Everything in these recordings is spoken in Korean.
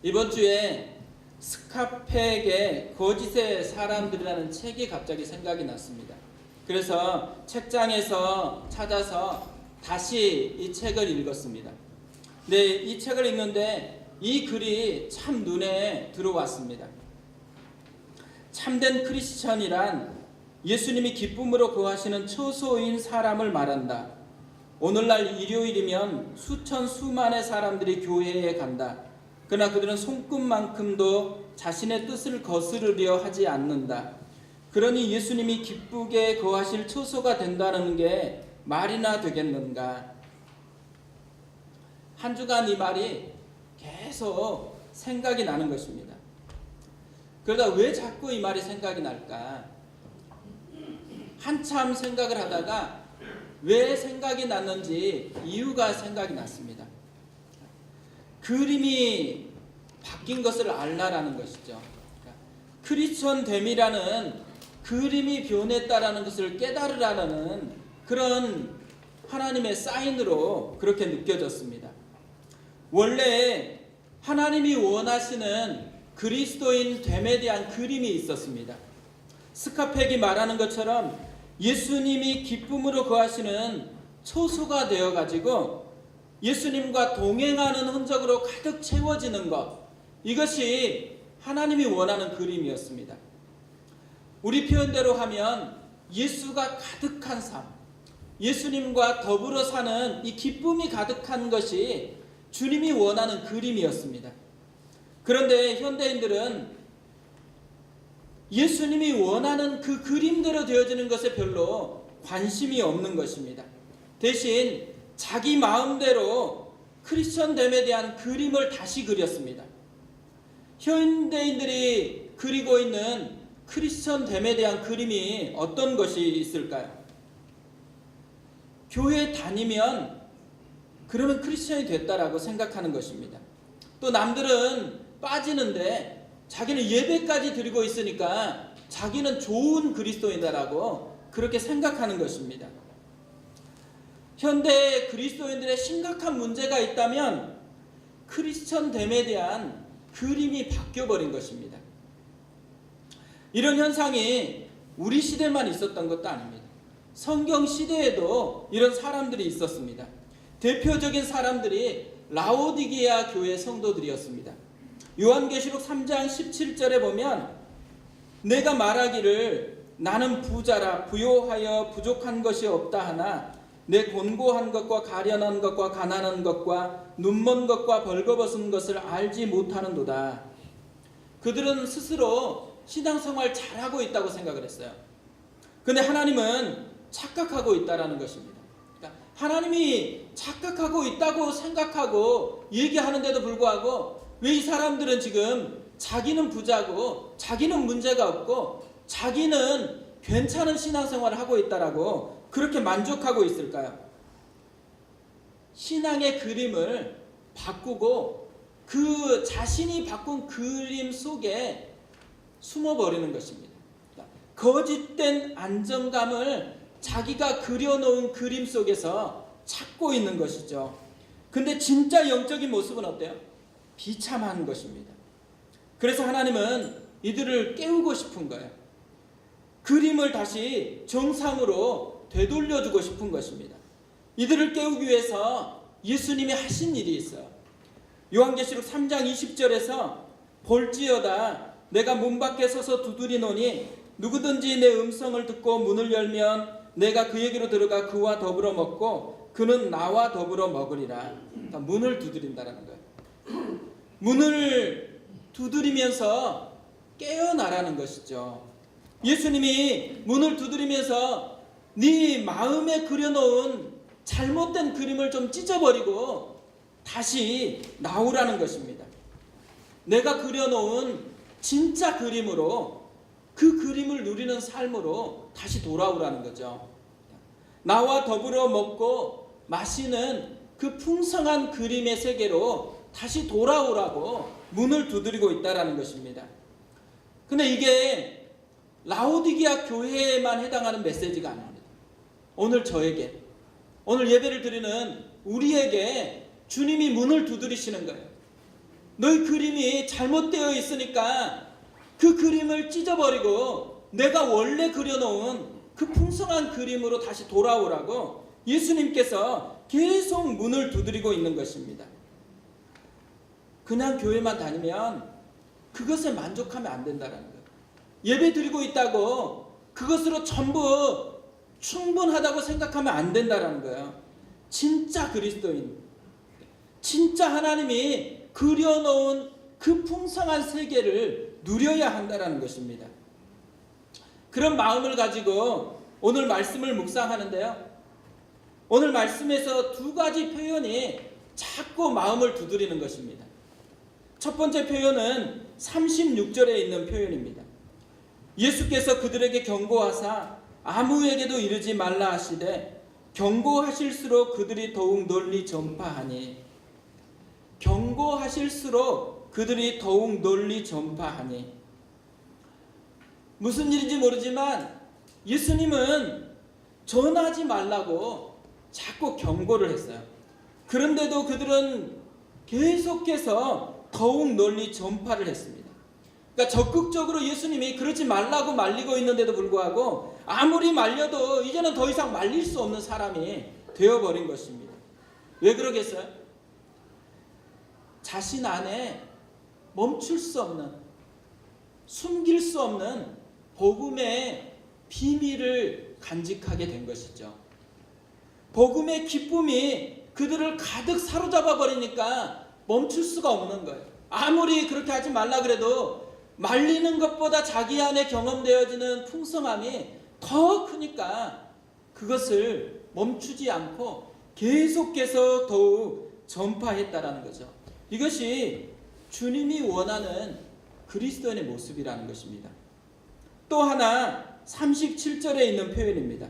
이번 주에 스카펙의 거짓의 사람들이라는 책이 갑자기 생각이 났습니다. 그래서 책장에서 찾아서 다시 이 책을 읽었습니다. 네, 이 책을 읽는데 이 글이 참 눈에 들어왔습니다. 참된 크리스천이란 예수님이 기쁨으로 거하시는 처소인 사람을 말한다. 오늘날 일요일이면 수천 수만의 사람들이 교회에 간다. 그러나 그들은 손끝만큼도 자신의 뜻을 거스르려 하지 않는다. 그러니 예수님이 기쁘게 거하실 처소가 된다는 게 말이나 되겠는가? 한 주간 이 말이 계속 생각이 나는 것입니다. 그러다 왜 자꾸 이 말이 생각이 날까? 한참 생각을 하다가 왜 생각이 났는지 이유가 생각이 났습니다. 그림이 바뀐 것을 알라라는 것이죠. 크리스천 됨이라는 그림이 변했다라는 것을 깨달으라는 그런 하나님의 사인으로 그렇게 느껴졌습니다. 원래 하나님이 원하시는 그리스도인 됨에 대한 그림이 있었습니다. 스카펙이 말하는 것처럼 예수님이 기쁨으로 거하시는 처소가 되어가지고 예수님과 동행하는 흔적으로 가득 채워지는 것, 이것이 하나님이 원하는 그림이었습니다. 우리 표현대로 하면 예수가 가득한 삶, 예수님과 더불어 사는 이 기쁨이 가득한 것이 주님이 원하는 그림이었습니다. 그런데 현대인들은 예수님이 원하는 그 그림대로 되어지는 것에 별로 관심이 없는 것입니다. 대신 자기 마음대로 크리스천됨에 대한 그림을 다시 그렸습니다. 현대인들이 그리고 있는 크리스천됨에 대한 그림이 어떤 것이 있을까요? 교회 다니면 그러면 크리스천이 됐다라고 생각하는 것입니다. 또 남들은 빠지는데 자기는 예배까지 드리고 있으니까 자기는 좋은 그리스도인이다라고 그렇게 생각하는 것입니다. 현대 그리스도인들의 심각한 문제가 있다면 크리스천됨에 대한 그림이 바뀌어버린 것입니다. 이런 현상이 우리 시대만 있었던 것도 아닙니다. 성경 시대에도 이런 사람들이 있었습니다. 대표적인 사람들이 라오디게아 교회 성도들이었습니다. 요한계시록 3장 17절에 보면 내가 말하기를 나는 부자라 부요하여 부족한 것이 없다 하나 내 곤고한 것과 가련한 것과 가난한 것과 눈먼 것과 벌거벗은 것을 알지 못하는도다. 그들은 스스로 신앙생활 잘하고 있다고 생각을 했어요. 근데 하나님은 착각하고 있다라는 것입니다. 그러니까 하나님이 착각하고 있다고 생각하고 얘기하는데도 불구하고 왜 이 사람들은 지금 자기는 부자고 자기는 문제가 없고 자기는 괜찮은 신앙생활을 하고 있다라고 그렇게 만족하고 있을까요? 신앙의 그림을 바꾸고 그 자신이 바꾼 그림 속에 숨어버리는 것입니다. 거짓된 안정감을 자기가 그려놓은 그림 속에서 찾고 있는 것이죠. 근데 진짜 영적인 모습은 어때요? 비참한 것입니다. 그래서 하나님은 이들을 깨우고 싶은 거예요. 그림을 다시 정상으로 되돌려주고 싶은 것입니다. 이들을 깨우기 위해서 예수님이 하신 일이 있어요. 요한계시록 3장 20절에서 볼지어다 내가 문 밖에 서서 두드리노니 누구든지 내 음성을 듣고 문을 열면 내가 그에게로 들어가 그와 더불어 먹고 그는 나와 더불어 먹으리라. 그러니까 문을 두드린다는 거예요. 문을 두드리면서 깨어나라는 것이죠. 예수님이 문을 두드리면서 네 마음에 그려놓은 잘못된 그림을 좀 찢어버리고 다시 나오라는 것입니다. 내가 그려놓은 진짜 그림으로 그 그림을 누리는 삶으로 다시 돌아오라는 거죠. 나와 더불어 먹고 마시는 그 풍성한 그림의 세계로 다시 돌아오라고 문을 두드리고 있다는 것입니다. 근데 이게 라오디게아 교회에만 해당하는 메시지가 아닙니다. 오늘 저에게, 오늘 예배를 드리는 우리에게 주님이 문을 두드리시는 거예요. 너희 그림이 잘못되어 있으니까 그 그림을 찢어버리고 내가 원래 그려놓은 그 풍성한 그림으로 다시 돌아오라고 예수님께서 계속 문을 두드리고 있는 것입니다. 그냥 교회만 다니면 그것에 만족하면 안 된다는 거예요. 예배 드리고 있다고 그것으로 전부 충분하다고 생각하면 안 된다는 거예요. 진짜 그리스도인, 진짜 하나님이 그려놓은 그 풍성한 세계를 누려야 한다는 것입니다. 그런 마음을 가지고 오늘 말씀을 묵상하는데요. 오늘 말씀에서 두 가지 표현이 자꾸 마음을 두드리는 것입니다. 첫 번째 표현은 36절에 있는 표현입니다. 예수께서 그들에게 경고하사 아무에게도 이르지 말라 하시되 경고하실수록 그들이 더욱 널리 전파하니, 경고하실수록 그들이 더욱 널리 전파하니. 무슨 일인지 모르지만 예수님은 전하지 말라고 자꾸 경고를 했어요. 그런데도 그들은 계속해서 더욱 널리 전파를 했습니다. 그러니까 적극적으로 예수님이 그러지 말라고 말리고 있는데도 불구하고 아무리 말려도 이제는 더 이상 말릴 수 없는 사람이 되어버린 것입니다. 왜 그러겠어요? 자신 안에 멈출 수 없는, 숨길 수 없는 복음의 비밀을 간직하게 된 것이죠. 복음의 기쁨이 그들을 가득 사로잡아 버리니까 멈출 수가 없는 거예요. 아무리 그렇게 하지 말라 그래도 말리는 것보다 자기 안에 경험되어지는 풍성함이 더 크니까 그것을 멈추지 않고 계속해서 더욱 전파했다라는 거죠. 이것이 주님이 원하는 그리스도인의 모습이라는 것입니다. 또 하나 37절에 있는 표현입니다.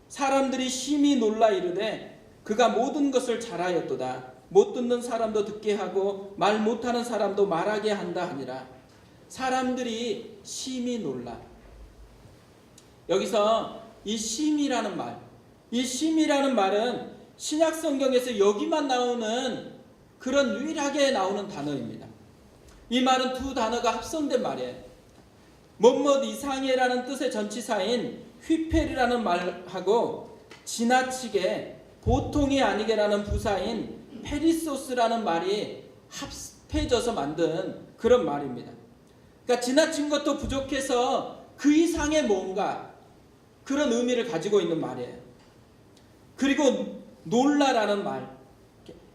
사람들이 심히 놀라 이르되 그가 모든 것을 잘하였도다. 못 듣는 사람도 듣게 하고 말 못하는 사람도 말하게 한다 하니라. 사람들이 심히 놀라. 여기서 이 심이라는 말, 이 심이라는 말은 신약 성경에서 여기만 나오는 그런 유일하게 나오는 단어입니다. 이 말은 두 단어가 합성된 말이에요. 뭐뭇 이상해라는 뜻의 전치사인 휘펠이라는 말하고 지나치게 보통이 아니게라는 부사인 페리소스라는 말이 합해져서 만든 그런 말입니다. 그러니까 지나친 것도 부족해서 그 이상의 뭔가 그런 의미를 가지고 있는 말이에요. 그리고 놀라라는 말,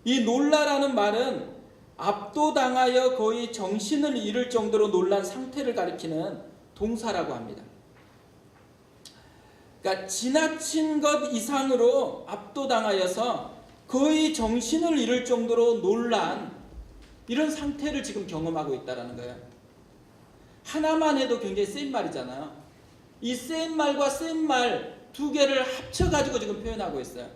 이 놀라라는 말은 압도당하여 거의 정신을 잃을 정도로 놀란 상태를 가리키는 동사라고 합니다. 그러니까 지나친 것 이상으로 압도당하여서 거의 정신을 잃을 정도로 놀란 이런 상태를 지금 경험하고 있다는 거예요. 하나만 해도 굉장히 센 말이잖아요. 이 센 말과 센 말 두 개를 합쳐가지고 지금 표현하고 있어요.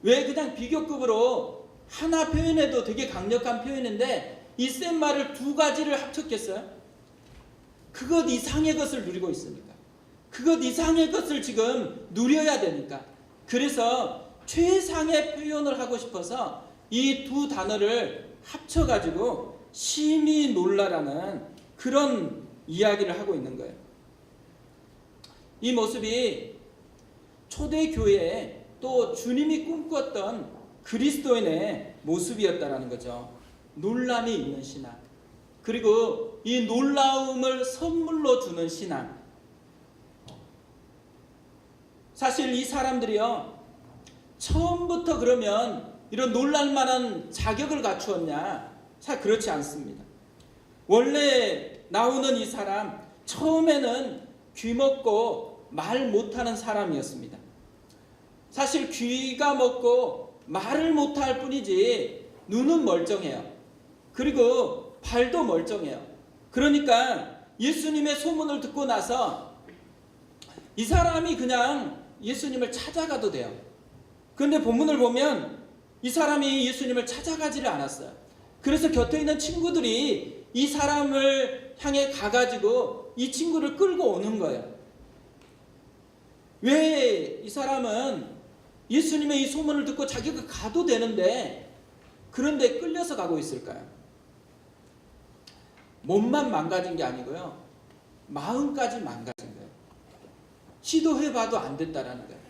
왜 그냥 비교급으로 하나 표현해도 되게 강력한 표현인데 이 센 말을 두 가지를 합쳤겠어요? 그것 이상의 것을 누리고 있으니까. 그것 이상의 것을 지금 누려야 되니까. 그래서 최상의 표현을 하고 싶어서 이 두 단어를 합쳐가지고 심히 놀라라는 그런 이야기를 하고 있는 거예요. 이 모습이 초대교회에 또 주님이 꿈꿨던 그리스도인의 모습이었다라는 거죠. 놀람이 있는 신앙, 그리고 이 놀라움을 선물로 주는 신앙. 사실 이 사람들이요, 처음부터 그러면 이런 놀랄만한 자격을 갖추었냐? 잘 그렇지 않습니다. 원래 나오는 이 사람 처음에는 귀먹고 말 못하는 사람이었습니다. 사실 귀가 먹고 말을 못할 뿐이지 눈은 멀쩡해요. 그리고 발도 멀쩡해요. 그러니까 예수님의 소문을 듣고 나서 이 사람이 그냥 예수님을 찾아가도 돼요. 그런데 본문을 보면 이 사람이 예수님을 찾아가지를 않았어요. 그래서 곁에 있는 친구들이 이 사람을 향해 가가지고 이 친구를 끌고 오는 거예요. 왜 이 사람은 예수님의 이 소문을 듣고 자기가 가도 되는데 그런데 끌려서 가고 있을까요? 몸만 망가진 게 아니고요. 마음까지 망가진 거예요. 시도해봐도 안 됐다라는 거예요.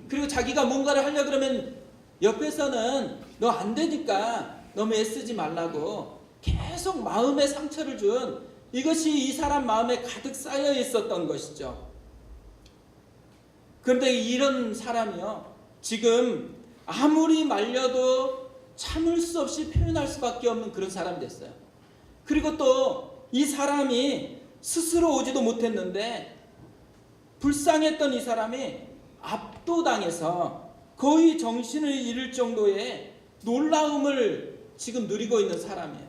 그리고 자기가 뭔가를 하려고 그러면 옆에서는 너 안 되니까 너무 애쓰지 말라고 계속 마음에 상처를 준, 이것이 이 사람 마음에 가득 쌓여 있었던 것이죠. 그런데 이런 사람이요, 지금 아무리 말려도 참을 수 없이 표현할 수밖에 없는 그런 사람이 됐어요. 그리고 또 이 사람이 스스로 오지도 못했는데 불쌍했던 이 사람이 압도당해서 거의 정신을 잃을 정도의 놀라움을 지금 누리고 있는 사람이에요.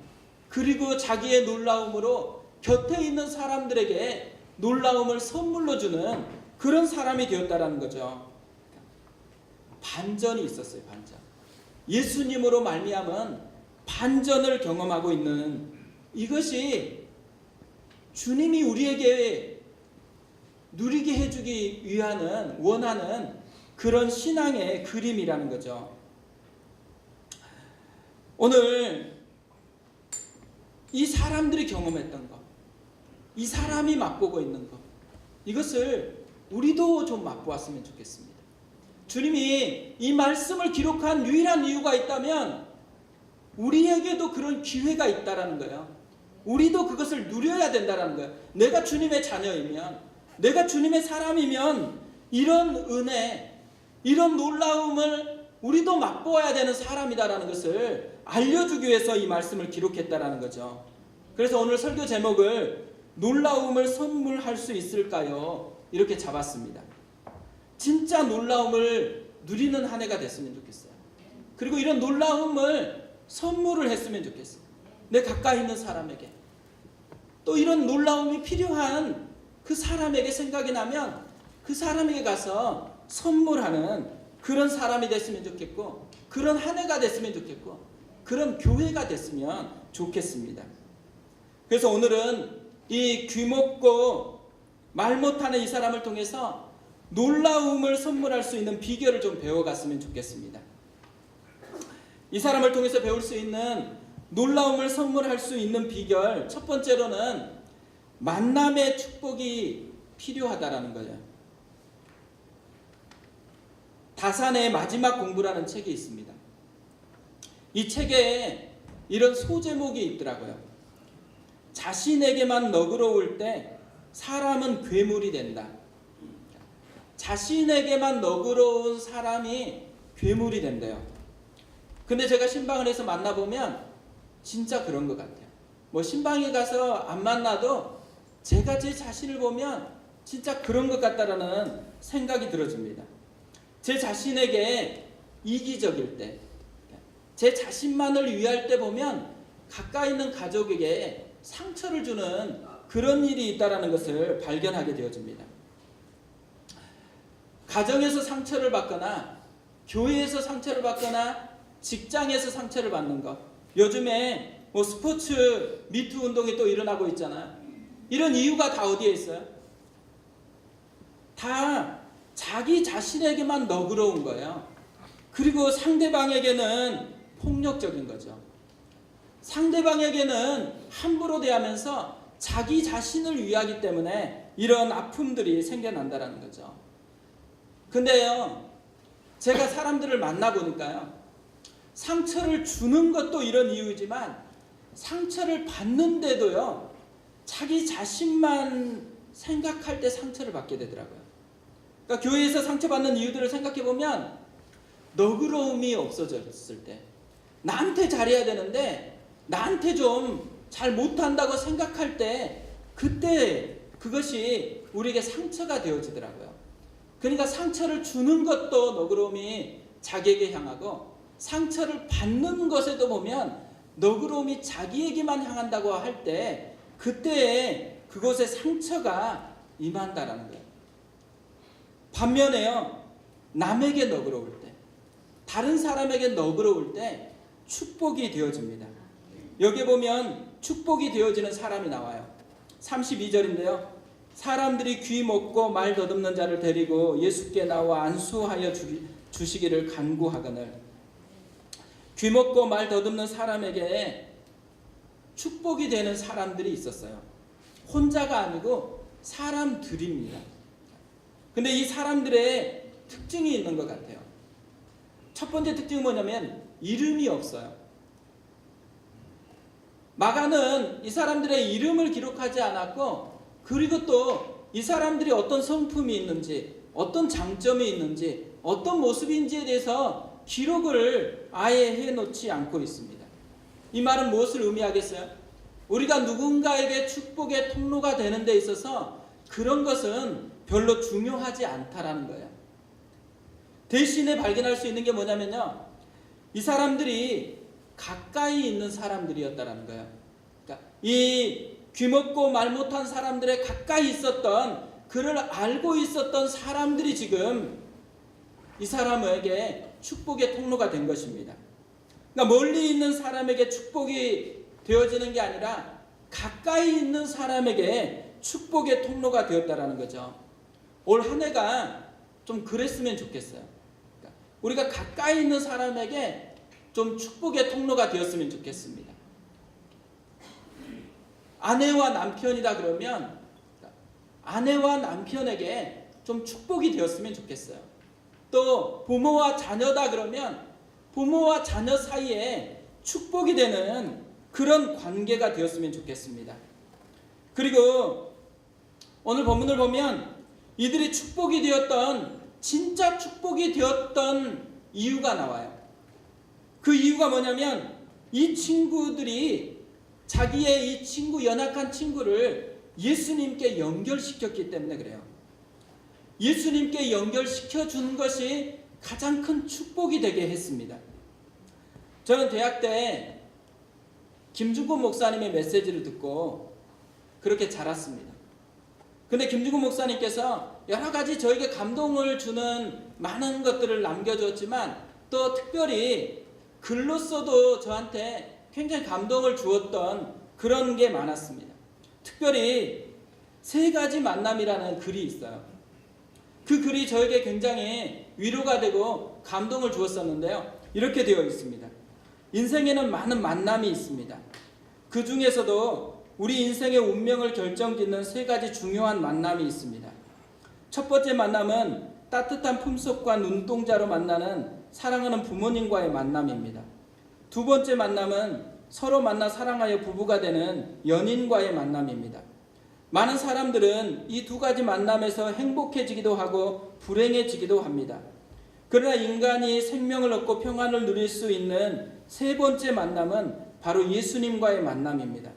그리고 자기의 놀라움으로 곁에 있는 사람들에게 놀라움을 선물로 주는 그런 사람이 되었다라는 거죠. 반전이 있었어요. 반전. 예수님으로 말미암은 반전을 경험하고 있는, 이것이 주님이 우리에게 누리게 해주기 위한 원하는 그런 신앙의 그림이라는 거죠. 오늘 이 사람들이 경험했던 것, 이 사람이 맛보고 있는 것, 이것을 우리도 좀 맛보았으면 좋겠습니다. 주님이 이 말씀을 기록한 유일한 이유가 있다면 우리에게도 그런 기회가 있다라는 거예요. 우리도 그것을 누려야 된다라는 거예요. 내가 주님의 자녀이면, 내가 주님의 사람이면 이런 은혜, 이런 놀라움을 우리도 맛보아야 되는 사람이다라는 것을 알려주기 위해서 이 말씀을 기록했다라는 거죠. 그래서 오늘 설교 제목을 놀라움을 선물할 수 있을까요? 이렇게 잡았습니다. 진짜 놀라움을 누리는 한 해가 됐으면 좋겠어요. 그리고 이런 놀라움을 선물을 했으면 좋겠어요. 내 가까이 있는 사람에게. 또 이런 놀라움이 필요한 그 사람에게 생각이 나면 그 사람에게 가서 선물하는 그런 사람이 됐으면 좋겠고, 그런 한 해가 됐으면 좋겠고, 그런 교회가 됐으면 좋겠습니다. 그래서 오늘은 이 귀먹고 말 못하는 이 사람을 통해서 놀라움을 선물할 수 있는 비결을 좀 배워갔으면 좋겠습니다. 이 사람을 통해서 배울 수 있는 놀라움을 선물할 수 있는 비결, 첫 번째로는 만남의 축복이 필요하다라는 거예요. 다산의 마지막 공부라는 책이 있습니다. 이 책에 이런 소제목이 있더라고요. 자신에게만 너그러울 때 사람은 괴물이 된다. 자신에게만 너그러운 사람이 괴물이 된대요. 근데 제가 신방을 해서 만나보면 진짜 그런 것 같아요. 뭐 신방에 가서 안 만나도 제가 제 자신을 보면 진짜 그런 것 같다라는 생각이 들어집니다. 제 자신에게 이기적일 때, 제 자신만을 위할 때 보면 가까이 있는 가족에게 상처를 주는 그런 일이 있다라는 것을 발견하게 되어집니다. 가정에서 상처를 받거나 교회에서 상처를 받거나 직장에서 상처를 받는 것, 요즘에 뭐 스포츠 미투 운동이 또 일어나고 있잖아요. 이런 이유가 다 어디에 있어요? 다 자기 자신에게만 너그러운 거예요. 그리고 상대방에게는 폭력적인 거죠. 상대방에게는 함부로 대하면서 자기 자신을 위하기 때문에 이런 아픔들이 생겨난다는 거죠. 근데요, 제가 사람들을 만나보니까요, 상처를 주는 것도 이런 이유이지만 상처를 받는데도요, 자기 자신만 생각할 때 상처를 받게 되더라고요. 그러니까 교회에서 상처받는 이유들을 생각해보면 너그러움이 없어졌을 때, 나한테 잘해야 되는데 나한테 좀 잘 못한다고 생각할 때, 그때 그것이 우리에게 상처가 되어지더라고요. 그러니까 상처를 주는 것도 너그러움이 자기에게 향하고, 상처를 받는 것에도 보면 너그러움이 자기에게만 향한다고 할 때, 그때에 그곳에 상처가 임한다라는 거예요. 반면에요, 남에게 너그러울 때, 다른 사람에게 너그러울 때 축복이 되어집니다. 여기 보면 축복이 되어지는 사람이 나와요. 32절인데요. 사람들이 귀 먹고 말 더듬는 자를 데리고 예수께 나와 안수하여 주시기를 간구하거늘. 귀 먹고 말 더듬는 사람에게 축복이 되는 사람들이 있었어요. 혼자가 아니고 사람들입니다. 근데 이 사람들의 특징이 있는 것 같아요. 첫 번째 특징은 뭐냐면 이름이 없어요. 마가는 이 사람들의 이름을 기록하지 않았고, 그리고 또 이 사람들이 어떤 성품이 있는지, 어떤 장점이 있는지, 어떤 모습인지에 대해서 기록을 아예 해놓지 않고 있습니다. 이 말은 무엇을 의미하겠어요? 우리가 누군가에게 축복의 통로가 되는 데 있어서 그런 것은 별로 중요하지 않다라는 거예요. 대신에 발견할 수 있는 게 뭐냐면요, 이 사람들이 가까이 있는 사람들이었다라는 거예요. 그러니까 이 귀먹고 말 못한 사람들의 가까이 있었던, 그를 알고 있었던 사람들이 지금 이 사람에게 축복의 통로가 된 것입니다. 그러니까 멀리 있는 사람에게 축복이 되어지는 게 아니라 가까이 있는 사람에게 축복의 통로가 되었다라는 거죠. 올 한 해가 좀 그랬으면 좋겠어요. 그러니까 우리가 가까이 있는 사람에게 좀 축복의 통로가 되었으면 좋겠습니다. 아내와 남편이다 그러면 아내와 남편에게 좀 축복이 되었으면 좋겠어요. 또 부모와 자녀다 그러면 부모와 자녀 사이에 축복이 되는 그런 관계가 되었으면 좋겠습니다. 그리고 오늘 본문을 보면 이들이 축복이 되었던, 진짜 축복이 되었던 이유가 나와요. 그 이유가 뭐냐면 이 친구들이 자기의 이 친구, 연약한 친구를 예수님께 연결시켰기 때문에 그래요. 예수님께 연결시켜 준 것이 가장 큰 축복이 되게 했습니다. 저는 대학 때 김중곤 목사님의 메시지를 듣고 그렇게 자랐습니다. 근데 김중곤 목사님께서 여러 가지 저에게 감동을 주는 많은 것들을 남겨주었지만, 또 특별히 글로써도 저한테 굉장히 감동을 주었던 그런 게 많았습니다. 특별히 세 가지 만남이라는 글이 있어요. 그 글이 저에게 굉장히 위로가 되고 감동을 주었었는데요. 이렇게 되어 있습니다. 인생에는 많은 만남이 있습니다. 그 중에서도 우리 인생의 운명을 결정짓는 세 가지 중요한 만남이 있습니다. 첫 번째 만남은 따뜻한 품속과 눈동자로 만나는 사랑하는 부모님과의 만남입니다. 두 번째 만남은 서로 만나 사랑하여 부부가 되는 연인과의 만남입니다. 많은 사람들은 이 두 가지 만남에서 행복해지기도 하고 불행해지기도 합니다. 그러나 인간이 생명을 얻고 평안을 누릴 수 있는 세 번째 만남은 바로 예수님과의 만남입니다.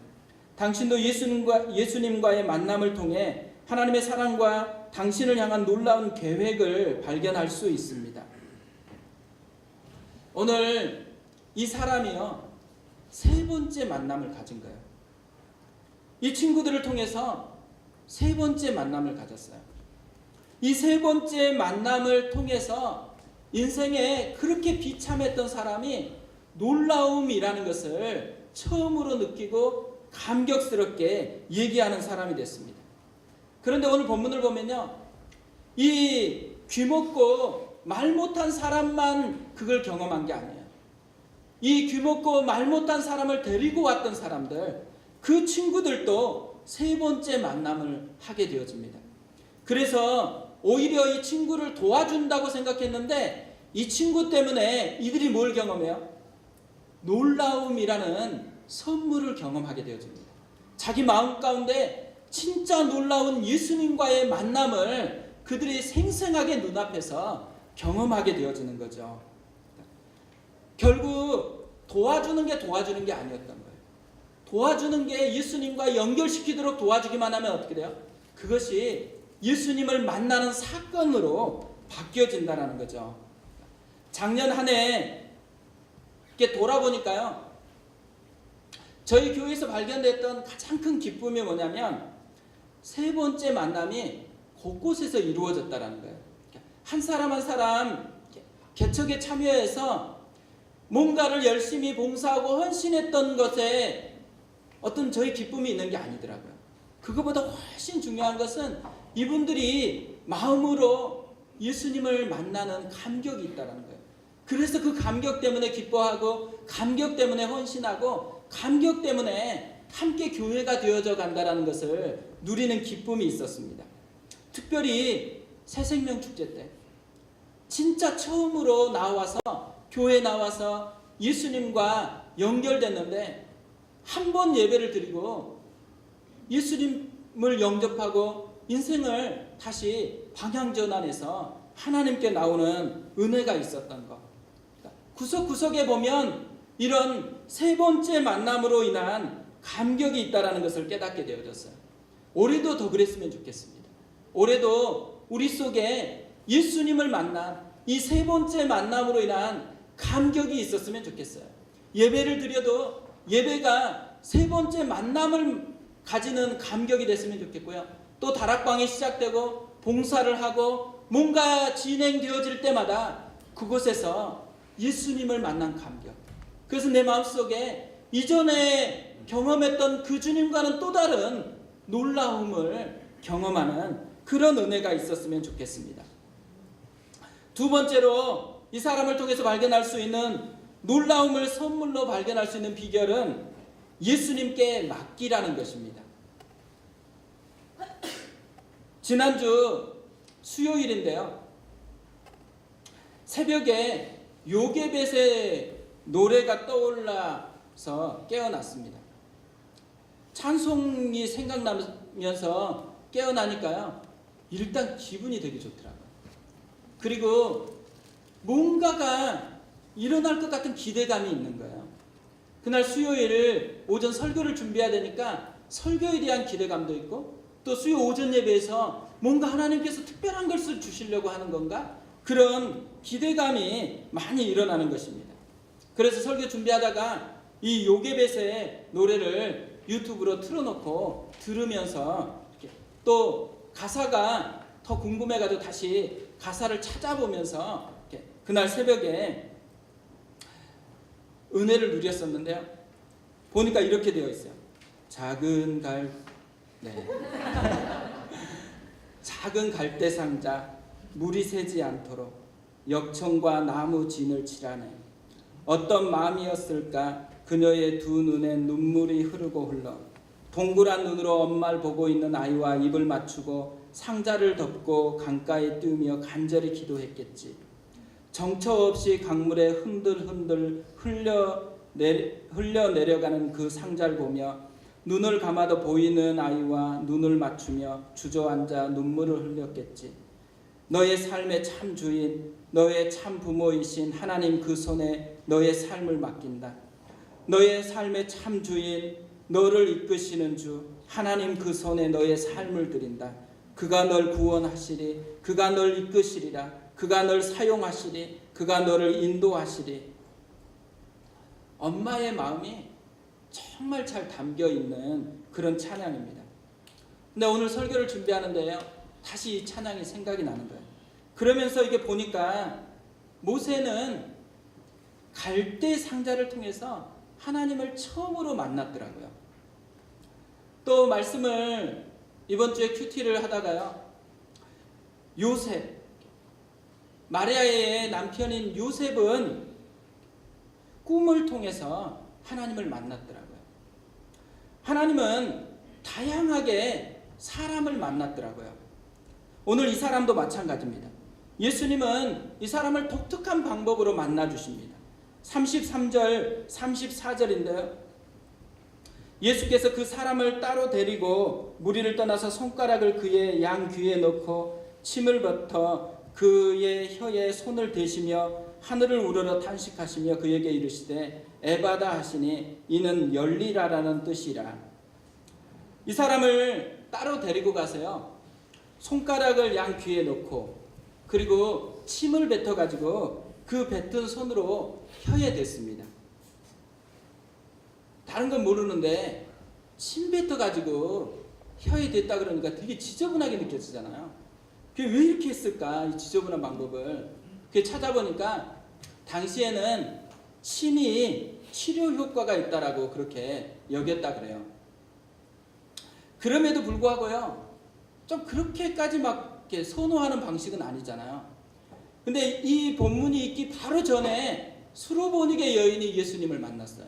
당신도 예수님과의 만남을 통해 하나님의 사랑과 당신을 향한 놀라운 계획을 발견할 수 있습니다. 오늘 이 사람이요, 세 번째 만남을 가진 거예요. 이 친구들을 통해서 세 번째 만남을 가졌어요. 이 세 번째 만남을 통해서 인생에 그렇게 비참했던 사람이 놀라움이라는 것을 처음으로 느끼고 감격스럽게 얘기하는 사람이 됐습니다. 그런데 오늘 본문을 보면요, 이 귀먹고 말 못한 사람만 그걸 경험한 게 아니에요. 이 귀먹고 말 못한 사람을 데리고 왔던 사람들, 그 친구들도 세 번째 만남을 하게 되어집니다. 그래서 오히려 이 친구를 도와준다고 생각했는데 이 친구 때문에 이들이 뭘 경험해요? 놀라움이라는 선물을 경험하게 되어집니다. 자기 마음 가운데 진짜 놀라운 예수님과의 만남을 그들이 생생하게 눈앞에서 경험하게 되어지는 거죠. 결국 도와주는 게 아니었던 거예요. 도와주는 게 예수님과 연결시키도록 도와주기만 하면 어떻게 돼요? 그것이 예수님을 만나는 사건으로 바뀌어진다는 거죠. 작년 한 해 이렇게 돌아보니까요, 저희 교회에서 발견됐던 가장 큰 기쁨이 뭐냐면 세 번째 만남이 곳곳에서 이루어졌다는 거예요. 한 사람 한 사람 개척에 참여해서 뭔가를 열심히 봉사하고 헌신했던 것에 어떤 저희 기쁨이 있는 게 아니더라고요. 그거보다 훨씬 중요한 것은 이분들이 마음으로 예수님을 만나는 감격이 있다는 거예요. 그래서 그 감격 때문에 기뻐하고, 감격 때문에 헌신하고, 감격 때문에 함께 교회가 되어져 간다라는 것을 누리는 기쁨이 있었습니다. 특별히 새생명 축제 때 진짜 처음으로 나와서 교회에 나와서 예수님과 연결됐는데 한 번 예배를 드리고 예수님을 영접하고 인생을 다시 방향 전환해서 하나님께 나오는 은혜가 있었던 것. 구석구석에 보면 이런 세 번째 만남으로 인한 감격이 있다는 것을 깨닫게 되어졌어요. 올해도 더 그랬으면 좋겠습니다. 올해도 우리 속에 예수님을 만난 이 세 번째 만남으로 인한 감격이 있었으면 좋겠어요. 예배를 드려도 예배가 세 번째 만남을 가지는 감격이 됐으면 좋겠고요. 또 다락방이 시작되고 봉사를 하고 뭔가 진행되어질 때마다 그곳에서 예수님을 만난 감격. 그래서 내 마음속에 이전에 경험했던 그 주님과는 또 다른 놀라움을 경험하는 그런 은혜가 있었으면 좋겠습니다. 두 번째로 이 사람을 통해서 발견할 수 있는 놀라움을 선물로 발견할 수 있는 비결은 예수님께 맡기라는 것입니다. 지난주 수요일인데요. 새벽에 요게벳의 노래가 떠올라서 깨어났습니다. 찬송이 생각나면서 깨어나니까요. 일단 기분이 되게 좋더라고요. 그리고 뭔가가 일어날 것 같은 기대감이 있는 거예요. 그날 수요일 오전 설교를 준비해야 되니까 설교에 대한 기대감도 있고 또 수요 오전 예배에서 뭔가 하나님께서 특별한 것을 주시려고 하는 건가? 그런 기대감이 많이 일어나는 것입니다. 그래서 설교 준비하다가 이 요게벳의 노래를 유튜브로 틀어놓고 들으면서 또 가사가 더 궁금해가지고 다시 가사를 찾아보면서 그날 새벽에 은혜를 누렸었는데요. 보니까 이렇게 되어 있어요. 작은 갈대 상자 물이 새지 않도록 역청과 나무 진을 칠하네. 어떤 마음이었을까 그녀의 두 눈에 눈물이 흐르고 흘러 동그란 눈으로 엄마를 보고 있는 아이와 입을 맞추고 상자를 덮고 강가에 뛰며 간절히 기도했겠지. 정처 없이 강물에 흔들흔들 흘려내려가는 그 상자를 보며 눈을 감아도 보이는 아이와 눈을 맞추며 주저앉아 눈물을 흘렸겠지. 너의 삶의 참 주인, 너의 참 부모이신 하나님 그 손에 너의 삶을 맡긴다. 너의 삶의 참 주인, 너를 이끄시는 주 하나님 그 손에 너의 삶을 드린다. 그가 널 구원하시리, 그가 널 이끄시리라, 그가 널 사용하시리, 그가 너를 인도하시리. 엄마의 마음이 정말 잘 담겨있는 그런 찬양입니다. 근데 오늘 설교를 준비하는데요, 다시 이 찬양이 생각이 나는 거예요. 그러면서 이게 보니까 모세는 갈대 상자를 통해서 하나님을 처음으로 만났더라고요. 또 말씀을 이번 주에 큐티를 하다가요, 요셉, 마리아의 남편인 요셉은 꿈을 통해서 하나님을 만났더라고요. 하나님은 다양하게 사람을 만났더라고요. 오늘 이 사람도 마찬가지입니다. 예수님은 이 사람을 독특한 방법으로 만나주십니다. 33절, 34절인데요. 예수께서 그 사람을 따로 데리고 무리를 떠나서 손가락을 그의 양 귀에 넣고 침을 뱉어 그의 혀에 손을 대시며 하늘을 우러러 탄식하시며 그에게 이르시되 에바다 하시니 이는 열리라라는 뜻이라. 이 사람을 따로 데리고 가서요, 손가락을 양 귀에 넣고 그리고 침을 뱉어가지고 그 뱉은 손으로 혀에 댔습니다. 다른 건 모르는데 침 뱉어가지고 혀에 댔다 그러니까 되게 지저분하게 느껴지잖아요. 그게 왜 이렇게 했을까? 이 지저분한 방법을. 그게 찾아보니까 당시에는 침이 치료 효과가 있다라고 그렇게 여겼다 그래요. 그럼에도 불구하고요, 좀 그렇게까지 막 이렇게 선호하는 방식은 아니잖아요. 근데 이 본문이 있기 바로 전에 수로보니게 여인이 예수님을 만났어요.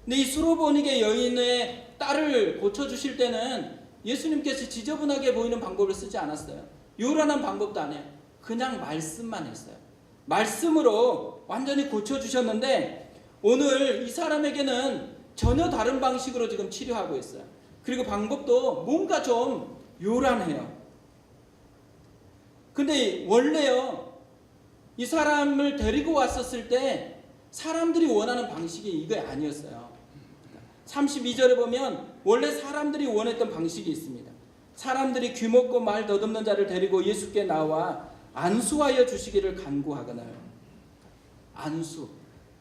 근데 이 수로보니게 여인의 딸을 고쳐주실 때는 예수님께서 지저분하게 보이는 방법을 쓰지 않았어요. 요란한 방법도 안 해요. 그냥 말씀만 했어요. 말씀으로 완전히 고쳐주셨는데 오늘 이 사람에게는 전혀 다른 방식으로 지금 치료하고 있어요. 그리고 방법도 뭔가 좀 요란해요. 근데 원래요, 이 사람을 데리고 왔었을 때 사람들이 원하는 방식이 이거 아니었어요. 32절에 보면 원래 사람들이 원했던 방식이 있습니다. 사람들이 귀먹고 말 더듬는 자를 데리고 예수께 나와 안수하여 주시기를 간구하거나요. 안수.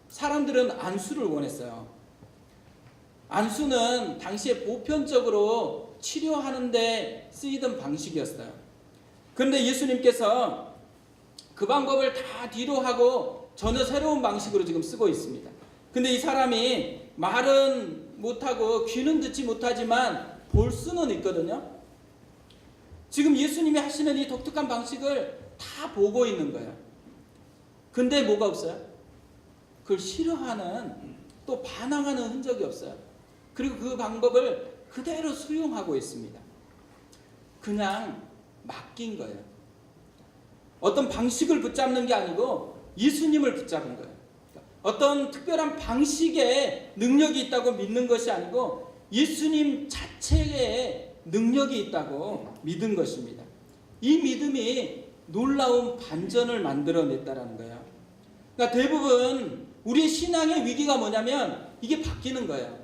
사람들은 안수를 원했어요. 안수는 당시에 보편적으로 치료하는 데 쓰이던 방식이었어요. 그런데 예수님께서 그 방법을 다 뒤로 하고 전혀 새로운 방식으로 지금 쓰고 있습니다. 근데 이 사람이 말은 못하고 귀는 듣지 못하지만 볼 수는 있거든요. 지금 예수님이 하시는 이 독특한 방식을 다 보고 있는 거예요. 근데 뭐가 없어요? 그걸 싫어하는, 또 반항하는 흔적이 없어요. 그리고 그 방법을 그대로 수용하고 있습니다. 그냥 맡긴 거예요. 어떤 방식을 붙잡는 게 아니고 예수님을 붙잡은 거예요. 어떤 특별한 방식에 능력이 있다고 믿는 것이 아니고 예수님 자체에 능력이 있다고 믿은 것입니다. 이 믿음이 놀라운 반전을 만들어냈다라는 거예요. 그러니까 대부분 우리의 신앙의 위기가 뭐냐면 이게 바뀌는 거예요.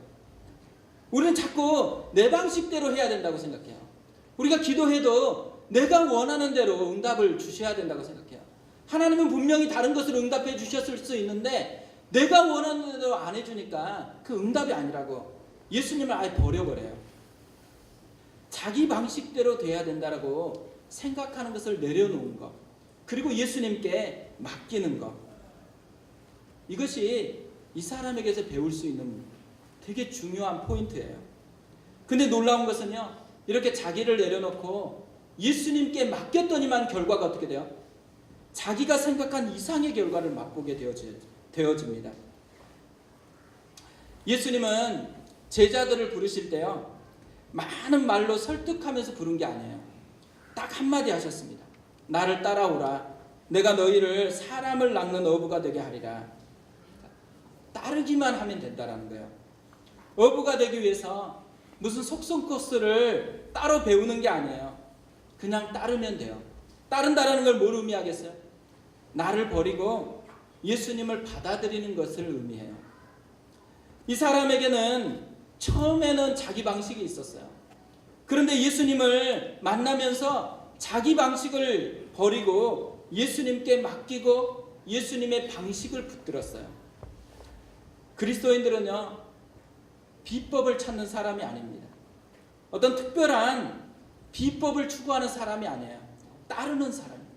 우리는 자꾸 내 방식대로 해야 된다고 생각해요. 우리가 기도해도 내가 원하는 대로 응답을 주셔야 된다고 생각해요. 하나님은 분명히 다른 것을 응답해 주셨을 수 있는데 내가 원하는 대로 안 해주니까 그 응답이 아니라고 예수님을 아예 버려버려요. 자기 방식대로 돼야 된다라고 생각하는 것을 내려놓은 것, 그리고 예수님께 맡기는 것, 이것이 이 사람에게서 배울 수 있는 되게 중요한 포인트예요. 근데 놀라운 것은요, 이렇게 자기를 내려놓고 예수님께 맡겼더니만 결과가 어떻게 돼요? 자기가 생각한 이상의 결과를 맛보게 되어집니다. 예수님은 제자들을 부르실 때요, 많은 말로 설득하면서 부른 게 아니에요. 딱 한마디 하셨습니다. 나를 따라오라. 내가 너희를 사람을 낚는 어부가 되게 하리라. 따르기만 하면 된다라는 거예요. 어부가 되기 위해서 무슨 속성 코스를 따로 배우는 게 아니에요. 그냥 따르면 돼요. 따른다라는 걸 뭘 의미하겠어요? 나를 버리고 예수님을 받아들이는 것을 의미해요. 이 사람에게는 처음에는 자기 방식이 있었어요. 그런데 예수님을 만나면서 자기 방식을 버리고 예수님께 맡기고 예수님의 방식을 붙들었어요. 그리스도인들은요, 비법을 찾는 사람이 아닙니다. 어떤 특별한 비법을 추구하는 사람이 아니에요. 따르는 사람이에요.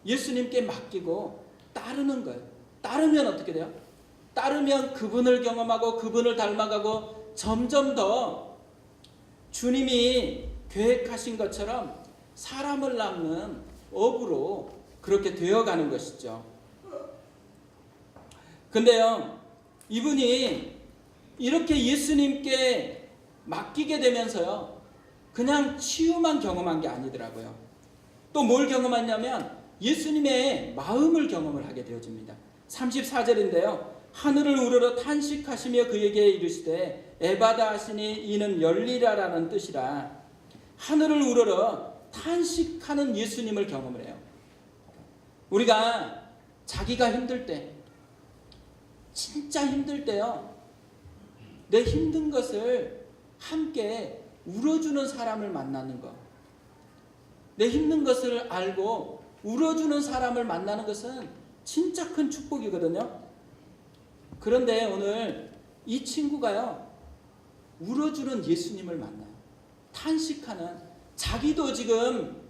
예수님께 맡기고 따르는 거예요. 따르면 어떻게 돼요? 따르면 그분을 경험하고 그분을 닮아가고 점점 더 주님이 계획하신 것처럼 사람을 낚는 어부로 그렇게 되어가는 것이죠. 근데요, 이분이 이렇게 예수님께 맡기게 되면서요, 그냥 치유만 경험한 게 아니더라고요. 또 뭘 경험했냐면 예수님의 마음을 경험을 하게 되어집니다. 34절인데요. 하늘을 우러러 탄식하시며 그에게 이르시되 에바다 하시니 이는 열리라라는 뜻이라. 하늘을 우러러 탄식하는 예수님을 경험을 해요. 우리가 자기가 힘들 때, 진짜 힘들 때요, 내 힘든 것을 함께 울어주는 사람을 만나는 것, 내 힘든 것을 알고 울어주는 사람을 만나는 것은 진짜 큰 축복이거든요. 그런데 오늘 이 친구가요, 울어주는 예수님을 만나요. 탄식하는, 자기도 지금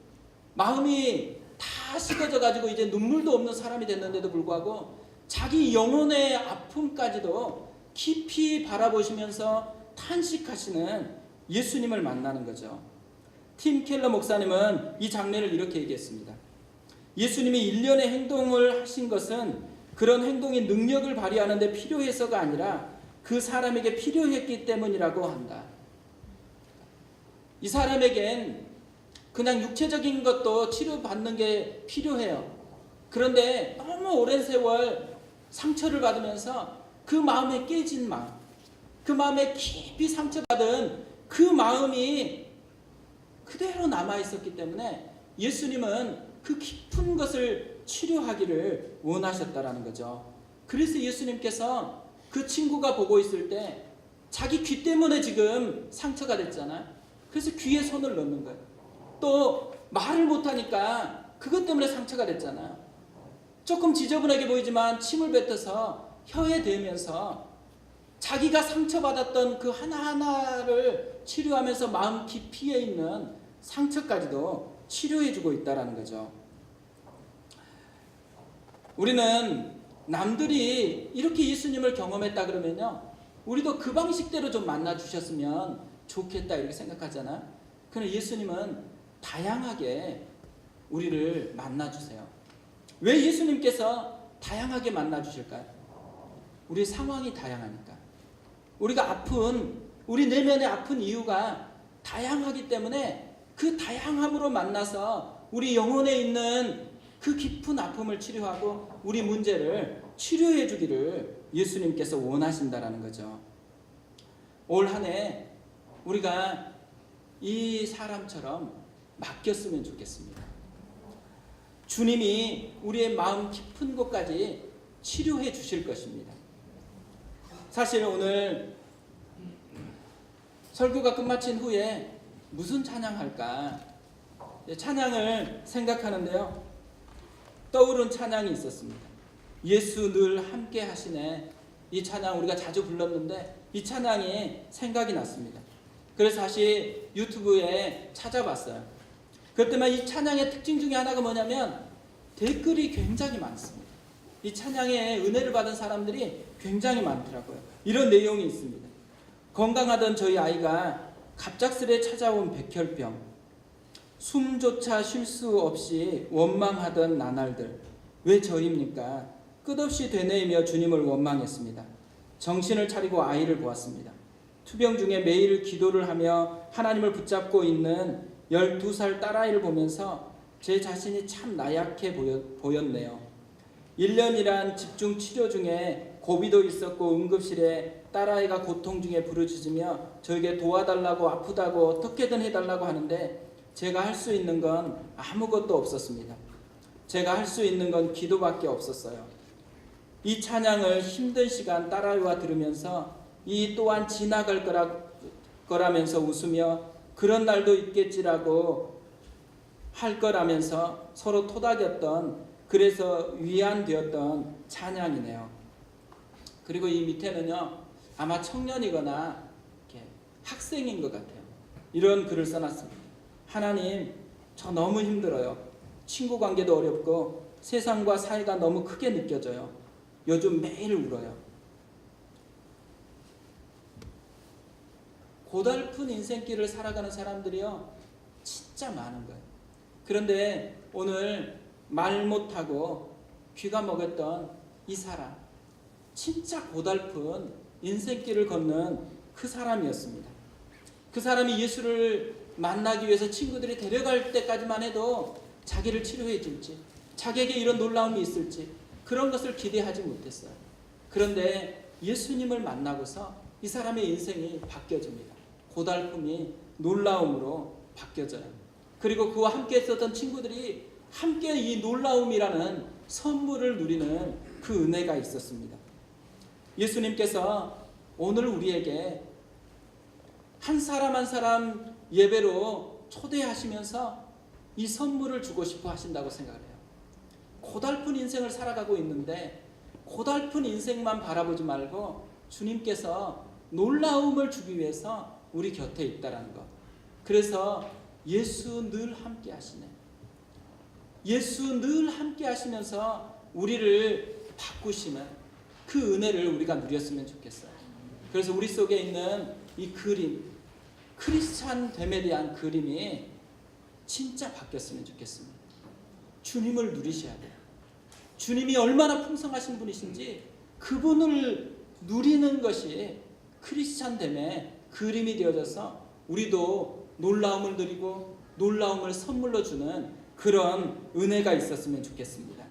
마음이 다 식어져 가지고 이제 눈물도 없는 사람이 됐는데도 불구하고 자기 영혼의 아픔까지도 깊이 바라보시면서 탄식하시는 예수님을 만나는 거죠. 팀 켈러 목사님은 이 장면을 이렇게 얘기했습니다. 예수님이 일련의 행동을 하신 것은 그런 행동이 능력을 발휘하는 데 필요해서가 아니라 그 사람에게 필요했기 때문이라고 한다. 이 사람에겐 그냥 육체적인 것도 치료받는 게 필요해요. 그런데 너무 오랜 세월 상처를 받으면서 그 마음에 깨진 마음, 그 마음에 깊이 상처받은 그 마음이 그대로 남아 있었기 때문에 예수님은 그 깊은 것을 치료하기를 원하셨다라는 거죠. 그래서 예수님께서 그 친구가 보고 있을 때 자기 귀 때문에 지금 상처가 됐잖아요. 그래서 귀에 손을 넣는 거예요. 또 말을 못하니까 그것 때문에 상처가 됐잖아요. 조금 지저분하게 보이지만 침을 뱉어서 혀에 대면서 자기가 상처받았던 그 하나하나를 치료하면서 마음 깊이에 있는 상처까지도 치료해주고 있다는 거죠. 우리는 남들이 이렇게 예수님을 경험했다 그러면요, 우리도 그 방식대로 좀 만나주셨으면 좋겠다 이렇게 생각하잖아요. 그런데 예수님은 다양하게 우리를 만나주세요. 왜 예수님께서 다양하게 만나주실까요? 우리 상황이 다양하니까. 우리가 아픈, 우리 내면에 아픈 이유가 다양하기 때문에 그 다양함으로 만나서 우리 영혼에 있는 그 깊은 아픔을 치료하고 우리 문제를 치료해 주기를 예수님께서 원하신다라는 거죠. 올 한 해 우리가 이 사람처럼 맡겼으면 좋겠습니다. 주님이 우리의 마음 깊은 곳까지 치료해 주실 것입니다. 사실 오늘 설교가 끝마친 후에 무슨 찬양할까 찬양을 생각하는데요, 떠오른 찬양이 있었습니다. 예수 늘 함께 하시네. 이 찬양 우리가 자주 불렀는데 이 찬양이 생각이 났습니다. 그래서 다시 유튜브에 찾아봤어요. 그랬더니 이 찬양의 특징 중에 하나가 뭐냐면 댓글이 굉장히 많습니다. 이 찬양에 은혜를 받은 사람들이 굉장히 많더라고요. 이런 내용이 있습니다. 건강하던 저희 아이가 갑작스레 찾아온 백혈병, 숨조차 쉴 수 없이 원망하던 나날들, 왜 저입니까? 끝없이 되뇌이며 주님을 원망했습니다. 정신을 차리고 아이를 보았습니다. 투병 중에 매일 기도를 하며 하나님을 붙잡고 있는 12살 딸아이를 보면서 제 자신이 참 나약해 보였네요. 1년이란 집중 치료 중에 고비도 있었고 응급실에 딸아이가 고통 중에 부르짖으며 저에게 도와달라고 아프다고 어떻게든 해달라고 하는데 제가 할 수 있는 건 아무것도 없었습니다. 제가 할 수 있는 건 기도밖에 없었어요. 이 찬양을 힘든 시간 딸아이와 들으면서 이 또한 지나갈 거라면서 웃으며 그런 날도 있겠지라고 할 거라면서 서로 토닥였던, 그래서 위안되었던 찬양이네요. 그리고 이 밑에는요, 아마 청년이거나 이렇게 학생인 것 같아요. 이런 글을 써놨습니다. 하나님, 저 너무 힘들어요. 친구 관계도 어렵고 세상과 사이가 너무 크게 느껴져요. 요즘 매일 울어요. 고달픈 인생길을 살아가는 사람들이요, 진짜 많은 거예요. 그런데 오늘 말 못하고 귀가 먹었던 이 사람, 진짜 고달픈 인생길을 걷는 그 사람이었습니다. 그 사람이 예수를 만나기 위해서 친구들이 데려갈 때까지만 해도 자기를 치료해 줄지, 자기에게 이런 놀라움이 있을지 그런 것을 기대하지 못했어요. 그런데 예수님을 만나고서 이 사람의 인생이 바뀌어집니다. 고달픔이 놀라움으로 바뀌어져요. 그리고 그와 함께 있었던 친구들이 함께 이 놀라움이라는 선물을 누리는 그 은혜가 있었습니다. 예수님께서 오늘 우리에게 한 사람 한 사람 예배로 초대하시면서 이 선물을 주고 싶어 하신다고 생각을 해요. 고달픈 인생을 살아가고 있는데 고달픈 인생만 바라보지 말고 주님께서 놀라움을 주기 위해서 우리 곁에 있다라는 것. 그래서 예수 늘 함께 하시네. 예수 늘 함께 하시면서 우리를 바꾸시는 그 은혜를 우리가 누렸으면 좋겠어요. 그래서 우리 속에 있는 이 그림, 크리스찬 됨에 대한 그림이 진짜 바뀌었으면 좋겠습니다. 주님을 누리셔야 돼요. 주님이 얼마나 풍성하신 분이신지 그분을 누리는 것이 크리스찬 됨의 그림이 되어져서 우리도 놀라움을 누리고 놀라움을 선물로 주는 그런 은혜가 있었으면 좋겠습니다.